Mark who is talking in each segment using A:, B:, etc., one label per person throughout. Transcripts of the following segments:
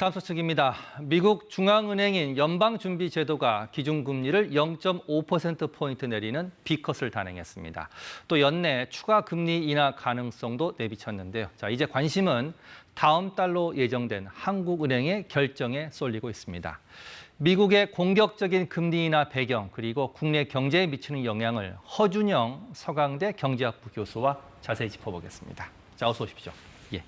A: 다음 소식입니다. 미국 중앙은행인 연방준비제도가 기준금리를 0.5%포인트 내리는 B컷을 단행했습니다. 또 연내 추가 금리 인하 가능성도 내비쳤는데요. 자, 이제 관심은 다음 달로 예정된 한국은행의 결정에 쏠리고 있습니다. 미국의 공격적인 금리 인하 배경 그리고 국내 경제에 미치는 영향을 허준영 서강대 경제학부 교수와 자세히 짚어보겠습니다. 자, 어서 오십시오. 예.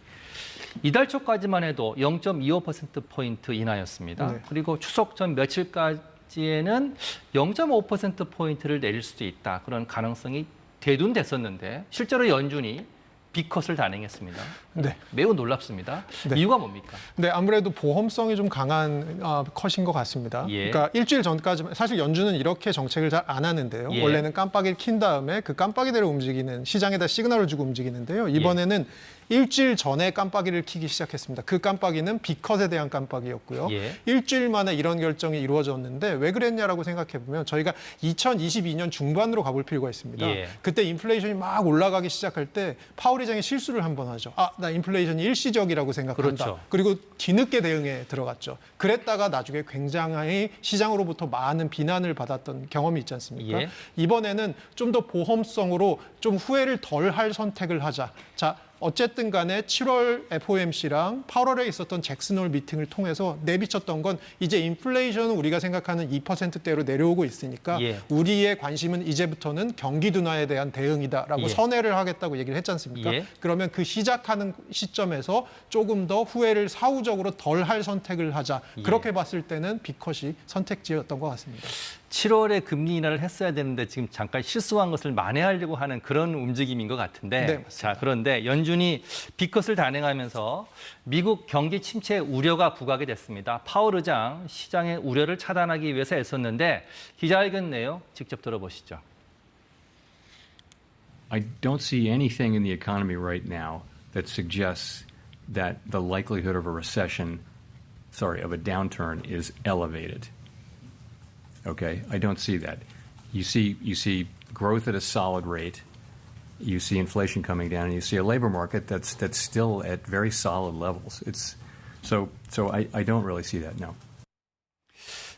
A: 이달 초까지만 해도 0.25%포인트 인하였습니다. 네. 그리고 추석 전 며칠까지에는 0.5%포인트를 내릴 수도 있다. 그런 가능성이 되둔됐었는데 실제로 연준이 B컷을 단행했습니다. 네. 매우 놀랍습니다. 네. 이유가 뭡니까?
B: 네, 아무래도 보험성이 좀 강한 컷인 것 같습니다. 예. 그러니까 일주일 전까지 사실 연준은 이렇게 정책을 잘 안 하는데요. 예. 원래는 깜빡이를 킨 다음에 그 깜빡이대로 움직이는 시장에다 시그널을 주고 움직이는데요. 이번에는 일주일 전에 깜빡이를 켜기 시작했습니다. 그 깜빡이는 B컷에 대한 깜빡이였고요. 예. 일주일 만에 이런 결정이 이루어졌는데 왜 그랬냐라고 생각해보면 저희가 2022년 중반으로 가볼 필요가 있습니다. 예. 그때 인플레이션이 막 올라가기 시작할 때 파월 의장이 실수를 한 번 하죠. 나 인플레이션이 일시적이라고 생각한다. 그렇죠. 그리고 뒤늦게 대응에 들어갔죠. 그랬다가 나중에 굉장히 시장으로부터 많은 비난을 받았던 경험이 있지 않습니까? 예. 이번에는 좀 더 보험성으로 좀 후회를 덜 할 선택을 하자. 자, 어쨌든 간에 7월 FOMC랑 8월에 있었던 잭슨홀 미팅을 통해서 내비쳤던 건 이제 인플레이션은 우리가 생각하는 2%대로 내려오고 있으니까 우리의 관심은 이제부터는 경기 둔화에 대한 대응이다라고 선회를 하겠다고 얘기를 했지 않습니까? 그러면 그 시작하는 시점에서 조금 더 후회를 사후적으로 덜 할 선택을 하자. 그렇게 봤을 때는 B컷이 선택지였던 것 같습니다.
A: 7월에 금리 인하를 했어야 되는데 지금 잠깐 실수한 것을 만회하려고 하는 그런 움직임인 것 같은데 네, 자, 그런데 연준이 B컷을 단행하면서 미국 경기 침체 우려가 부각이 됐습니다. 파월 의장 시장의 우려를 차단하기 위해서 애썼는데 기자회견 내용 직접 들어보시죠.
C: I don't see anything in the economy right now that suggests that the likelihood of a recession, of a downturn is elevated. Okay, I don't see that. You see growth at a solid rate. You see inflation coming down, and you see a labor market that's still at very solid levels. So I don't really see that. No.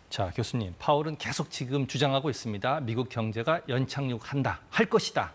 A: 자, 교수님, 파월은 계속 지금 주장하고 있습니다. 미국 경제가 연착륙한다, 할 것이다.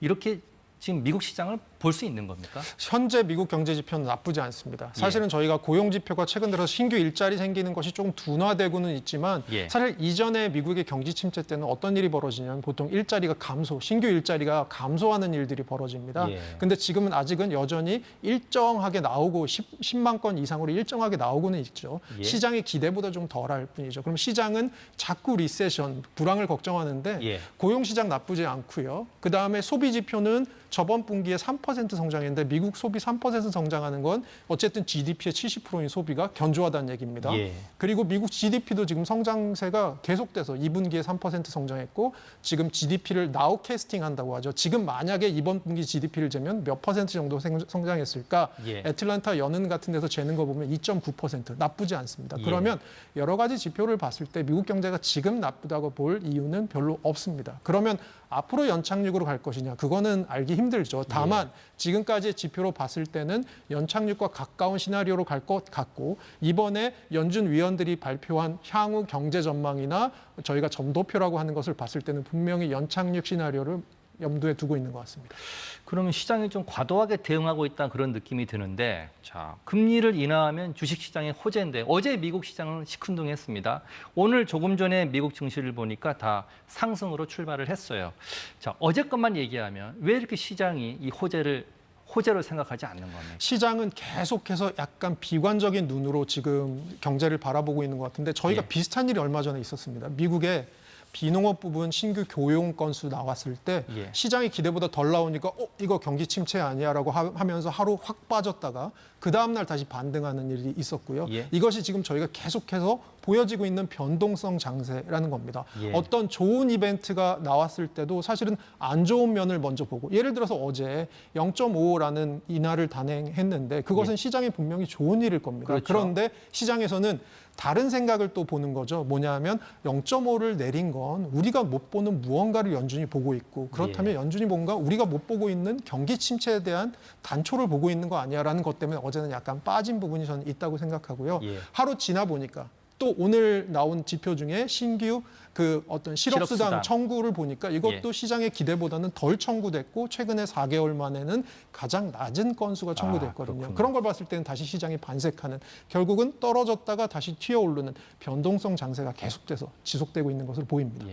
A: 이렇게 지금 미국 시장을 볼 수 있는 겁니까?
B: 현재 미국 경제 지표는 나쁘지 않습니다. 사실은 저희가 고용 지표가 최근 들어서 신규 일자리 생기는 것이 조금 둔화되고는 있지만 사실 이전에 미국의 경기 침체 때는 어떤 일이 벌어지냐면 보통 일자리가 신규 일자리가 감소하는 일들이 벌어집니다. 근데 지금은 아직은 여전히 일정하게 나오고 10만 건 이상으로 일정하게 나오고는 있죠. 시장의 기대보다 좀 덜할 뿐이죠. 그럼 시장은 자꾸 리세션, 불황을 걱정하는데 고용 시장 나쁘지 않고요. 그다음에 소비 지표는 저번 분기에 3% 성장했는데 미국 소비 3% 성장하는 건 어쨌든 GDP의 70%인 소비가 견조하다는 얘기입니다. 그리고 미국 GDP도 지금 성장세가 계속돼서 2분기에 3% 성장했고 지금 GDP를 나우 캐스팅한다고 하죠. 지금 만약에 이번 분기 GDP를 재면 몇 퍼센트 정도 성장했을까? 애틀란타 연은 같은 데서 재는 거 보면 2.9% 나쁘지 않습니다. 그러면 여러 가지 지표를 봤을 때 미국 경제가 지금 나쁘다고 볼 이유는 별로 없습니다. 그러면 앞으로 연착륙으로 갈 것이냐? 그거는 알기 힘들죠. 다만 지금까지의 지표로 봤을 때는 연착륙과 가까운 시나리오로 갈 것 같고 이번에 연준 위원들이 발표한 향후 경제 전망이나 저희가 점도표라고 하는 것을 봤을 때는 분명히 연착륙 시나리오를 염두에 두고 있는 것 같습니다.
A: 그러면 시장이 좀 과도하게 대응하고 있다는 그런 느낌이 드는데 자, 금리를 인하하면 주식시장의 호재인데 어제 미국 시장은 시큰둥했습니다. 오늘 조금 전에 미국 증시를 보니까 다 상승으로 출발을 했어요. 자, 어제 것만 얘기하면 왜 이렇게 시장이 이 호재로 생각하지 않는 겁니까?
B: 시장은 계속해서 약간 비관적인 눈으로 지금 경제를 바라보고 있는 것 같은데 저희가 비슷한 일이 얼마 전에 있었습니다. 미국에 비농업 부분 신규 교용 건수 나왔을 때 시장의 기대보다 덜 나오니까 이거 경기 침체 아니야라고 하면서 하루 확 빠졌다가 그 다음 날 다시 반등하는 일이 있었고요. 이것이 지금 저희가 계속해서 보여지고 있는 변동성 장세라는 겁니다. 어떤 좋은 이벤트가 나왔을 때도 사실은 안 좋은 면을 먼저 보고 예를 들어서 어제 0.55라는 인하를 단행했는데 그것은 시장에 분명히 좋은 일일 겁니다. 그런데 시장에서는 다른 생각을 또 보는 거죠. 뭐냐면 0.5를 내린 건 우리가 못 보는 무언가를 연준이 보고 있고 그렇다면 연준이 뭔가 우리가 못 보고 있는 경기 침체에 대한 단초를 보고 있는 거 아니야라는 것 때문에 어제는 약간 빠진 부분이 저는 있다고 생각하고요. 하루 지나 보니까 또 오늘 나온 지표 중에 신규 그 어떤 실업수당 청구를 보니까 이것도 시장의 기대보다는 덜 청구됐고 최근에 4개월 만에는 가장 낮은 건수가 청구됐거든요. 그런 걸 봤을 때는 다시 시장이 반색하는 결국은 떨어졌다가 다시 튀어오르는 변동성 장세가 계속돼서 지속되고 있는 것으로 보입니다.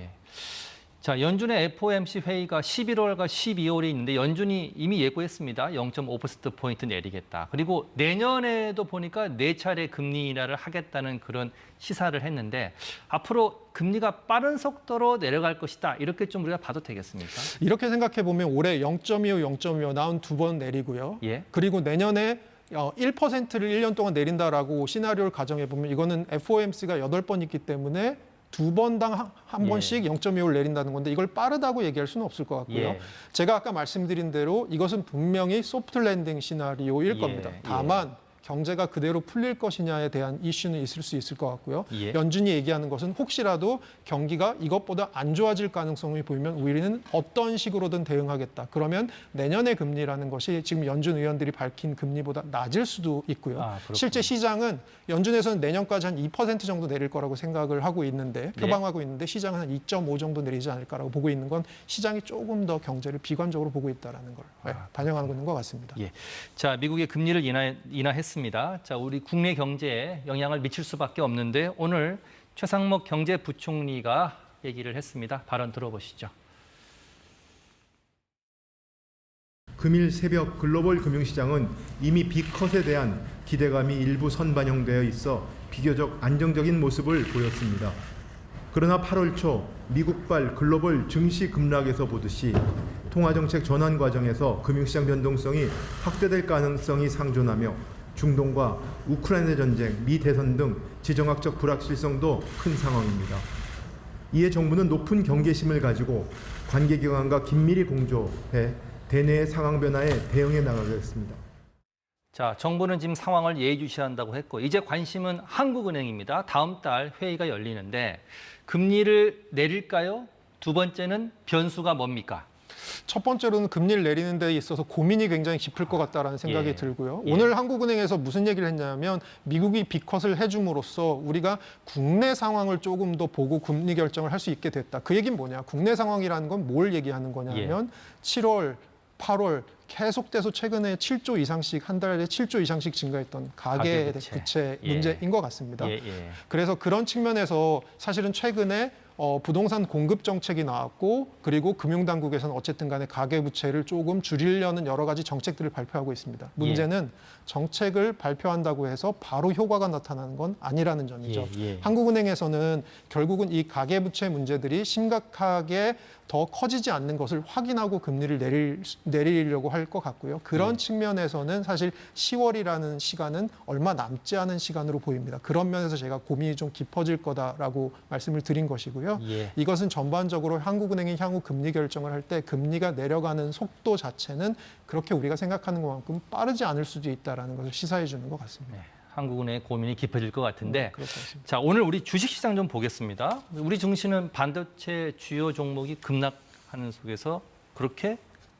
A: 자, 연준의 FOMC 회의가 11월과 12월에 있는데 연준이 이미 예고했습니다. 0.5%포인트 내리겠다. 그리고 내년에도 보니까 4차례 금리 인하를 하겠다는 그런 시사를 했는데 앞으로 금리가 빠른 속도로 내려갈 것이다. 이렇게 좀 우리가 봐도 되겠습니까?
B: 이렇게 생각해 보면 올해 0.25, 0.25 나온 2번 내리고요. 그리고 내년에 1%를 1년 동안 내린다라고 시나리오를 가정해 보면 이거는 FOMC가 8번 있기 때문에 2번당 한 번씩 0.25를 내린다는 건데 이걸 빠르다고 얘기할 수는 없을 것 같고요. 제가 아까 말씀드린 대로 이것은 분명히 소프트 랜딩 시나리오일 겁니다. 다만 경제가 그대로 풀릴 것이냐에 대한 이슈는 있을 수 있을 것 같고요. 연준이 얘기하는 것은 혹시라도 경기가 이것보다 안 좋아질 가능성이 보이면 우리는 어떤 식으로든 대응하겠다. 그러면 내년의 금리라는 것이 지금 연준 의원들이 밝힌 금리보다 낮을 수도 있고요. 실제 시장은 연준에서는 내년까지 한 2% 정도 내릴 거라고 생각을 하고 있는데 표방하고 있는데 시장은 한 2.5 정도 내리지 않을까라고 보고 있는 건 시장이 조금 더 경제를 비관적으로 보고 있다는 걸 반영하고 있는 것 같습니다.
A: 자, 미국의 금리를 인하했습니다. 자, 우리 국내 경제에 영향을 미칠 수밖에 없는데 오늘 최상목 경제부총리가 얘기를 했습니다. 발언 들어보시죠.
D: 금일 새벽 글로벌 금융시장은 이미 B컷에 대한 기대감이 일부 선반영되어 있어 비교적 안정적인 모습을 보였습니다. 그러나 8월 초 미국발 글로벌 증시 급락에서 보듯이 통화정책 전환 과정에서 금융시장 변동성이 확대될 가능성이 상존하며 중동과 우크라이나 전쟁, 미 대선 등 지정학적 불확실성도 큰 상황입니다. 이에 정부는 높은 경계심을 가지고 관계기관과 긴밀히 공조해 대내의 상황 변화에 대응해 나가겠습니다.
A: 자, 정부는 지금 상황을 예의주시한다고 했고 이제 관심은 한국은행입니다. 다음 달 회의가 열리는데 금리를 내릴까요? 두 번째는 변수가 뭡니까?
B: 첫 번째로는 금리를 내리는 데 있어서 고민이 굉장히 깊을 것 같다라는 생각이 들고요. 오늘 한국은행에서 무슨 얘기를 했냐면 미국이 B컷을 해줌으로써 우리가 국내 상황을 조금 더 보고 금리 결정을 할 수 있게 됐다. 그 얘기는 뭐냐? 국내 상황이라는 건 뭘 얘기하는 거냐면 7월, 8월 계속돼서 최근에 7조 이상씩 한 달에 7조 이상씩 증가했던 가계 부채 문제인 것 같습니다. 그래서 그런 측면에서 사실은 최근에 부동산 공급 정책이 나왔고 그리고 금융당국에서는 어쨌든 간에 가계부채를 조금 줄이려는 여러 가지 정책들을 발표하고 있습니다. 문제는 정책을 발표한다고 해서 바로 효과가 나타나는 건 아니라는 점이죠. 한국은행에서는 결국은 이 가계부채 문제들이 심각하게 더 커지지 않는 것을 확인하고 금리를 내리려고 할 것 같고요. 그런 측면에서는 사실 10월이라는 시간은 얼마 남지 않은 시간으로 보입니다. 그런 면에서 제가 고민이 좀 깊어질 거다라고 말씀을 드린 것이고요. 이것은 전반적으로 한국은행이 향후 금리 결정을 할 때 금리가 내려가는 속도 자체는 그렇게 우리가 생각하는 것만큼 빠르지 않을 수도 있다는 것을 시사해 주는 것 같습니다.
A: 한국은행의 고민이 깊어질 것 같은데 자, 오늘 우리 주식시장 좀 보겠습니다. 우리 증시는 반도체 주요 종목이 급락하는 속에서 그렇게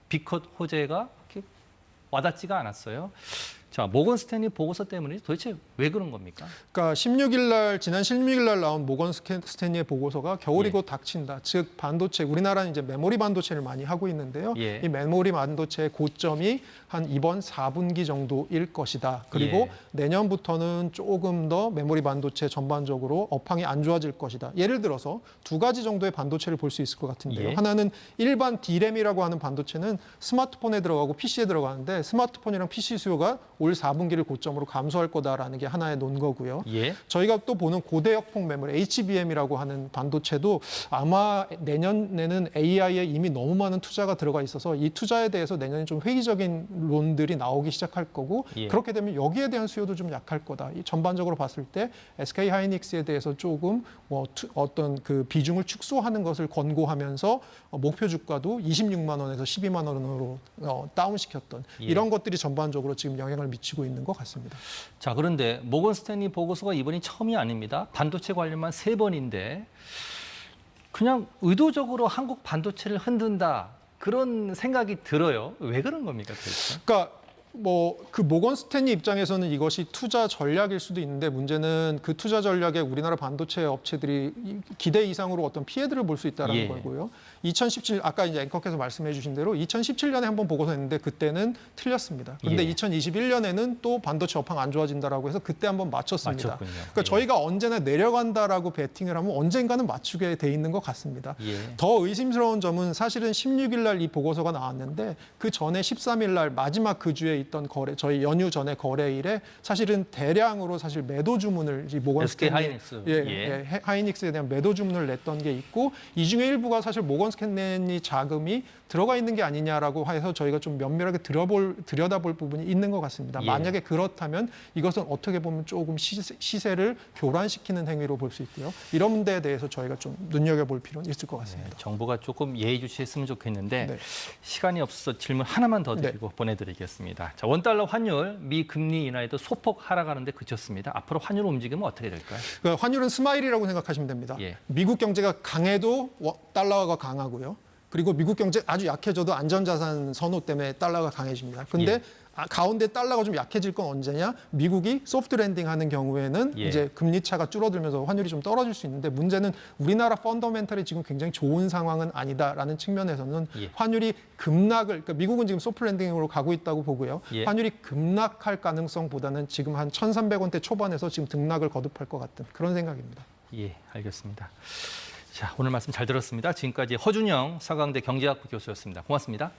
A: B컷 호재가 이렇게 와닿지가 않았어요. 자, 모건 스탠리 보고서 때문에 도대체 왜 그런 겁니까?
B: 그러니까 지난 16일 날 나온 모건 스탠리의 보고서가 겨울이 곧 닥친다. 즉 반도체, 우리나라는 이제 메모리 반도체를 많이 하고 있는데요. 이 메모리 반도체의 고점이 한 이번 4분기 정도일 것이다. 그리고 내년부터는 조금 더 메모리 반도체 전반적으로 업황이 안 좋아질 것이다. 예를 들어서 두 가지 정도의 반도체를 볼 수 있을 것 같은데요. 하나는 일반 D램이라고 하는 반도체는 스마트폰에 들어가고 PC에 들어가는데 스마트폰이랑 PC 수요가 올 4분기를 고점으로 감소할 거다라는 게 하나의 논거고요. 저희가 또 보는 고대역폭 메모리 HBM이라고 하는 반도체도 아마 내년에는 AI에 이미 너무 많은 투자가 들어가 있어서 이 투자에 대해서 내년에 좀 회의적인 론들이 나오기 시작할 거고 그렇게 되면 여기에 대한 수요도 좀 약할 거다. 전반적으로 봤을 때 SK 하이닉스에 대해서 조금 어떤 그 비중을 축소하는 것을 권고하면서 목표 주가도 26만 원에서 12만 원으로 다운시켰던 이런 것들이 전반적으로 지금 영향을 영향을 미치고 있는 것 같습니다.
A: 자, 그런데 모건 스탠리 보고서가 이번이 처음이 아닙니다. 반도체 관련만 3번인데 그냥 의도적으로 한국 반도체를 흔든다 그런 생각이 들어요. 왜 그런 겁니까, 도대체?
B: 그러니까 그 모건 스탠리 입장에서는 이것이 투자 전략일 수도 있는데 문제는 그 투자 전략에 우리나라 반도체 업체들이 기대 이상으로 어떤 피해들을 볼 수 있다는
A: 예.
B: 거고요. 2017 아까 이제 앵커께서 말씀해 주신 대로 2017년에 한번 보고서 냈는데 그때는 틀렸습니다. 그런데
A: 예.
B: 2021년에는 또 반도체 업황 안 좋아진다라고 해서 그때 한번 맞췄습니다.
A: 맞췄군요.
B: 그러니까
A: 예.
B: 저희가 언제나 내려간다라고 베팅을 하면 언젠가는 맞추게 돼 있는 것 같습니다.
A: 예.
B: 더 의심스러운 점은 사실은 16일 날 이 보고서가 나왔는데 그 전에 13일 날 마지막 그 주에 있던 거래, 저희 연휴 전에 거래일에 사실은 대량으로 사실 매도 주문을 이 모건
A: SK
B: 스탠리
A: 하이닉스.
B: 하이닉스에 대한 매도 주문을 냈던 게 있고 이 중에 일부가 사실 모건 스탠리 자금이 들어가 있는 게 아니냐라고 해서 저희가 좀 면밀하게 들여다볼 부분이 있는 것 같습니다.
A: 예.
B: 만약에 그렇다면 이것은 어떻게 보면 조금 시세를 교란시키는 행위로 볼 수 있고요. 이런 데에 대해서 저희가 좀 눈여겨볼 필요는 있을 것 같습니다.
A: 네, 정부가 조금 예의주시했으면 좋겠는데
B: 네.
A: 시간이 없어서 질문 하나만 더 드리고 보내드리겠습니다. 자, 원달러 환율, 미 금리 인하에도 소폭 하락하는데 그쳤습니다. 앞으로 환율 움직임은 어떻게 될까요?
B: 그러니까 환율은 스마일이라고 생각하시면 됩니다.
A: 예.
B: 미국 경제가 강해도 달러가 강하고요. 그리고 미국 경제 아주 약해져도 안전자산 선호 때문에 달러가 강해집니다. 근데
A: 예.
B: 가운데 달러가 좀 약해질 건 언제냐? 미국이 소프트 랜딩 하는 경우에는
A: 예.
B: 이제 금리 차가 줄어들면서 환율이 좀 떨어질 수 있는데 문제는 우리나라 펀더멘털이 지금 굉장히 좋은 상황은 아니다라는 측면에서는
A: 예.
B: 환율이 급락을, 그러니까 미국은 지금 소프트 랜딩으로 가고 있다고 보고요.
A: 예.
B: 환율이 급락할 가능성보다는 지금 한 1,300원대 초반에서 지금 등락을 거듭할 것 같은 그런 생각입니다.
A: 예, 알겠습니다. 자, 오늘 말씀 잘 들었습니다. 지금까지 허준영 서강대 경제학부 교수였습니다. 고맙습니다.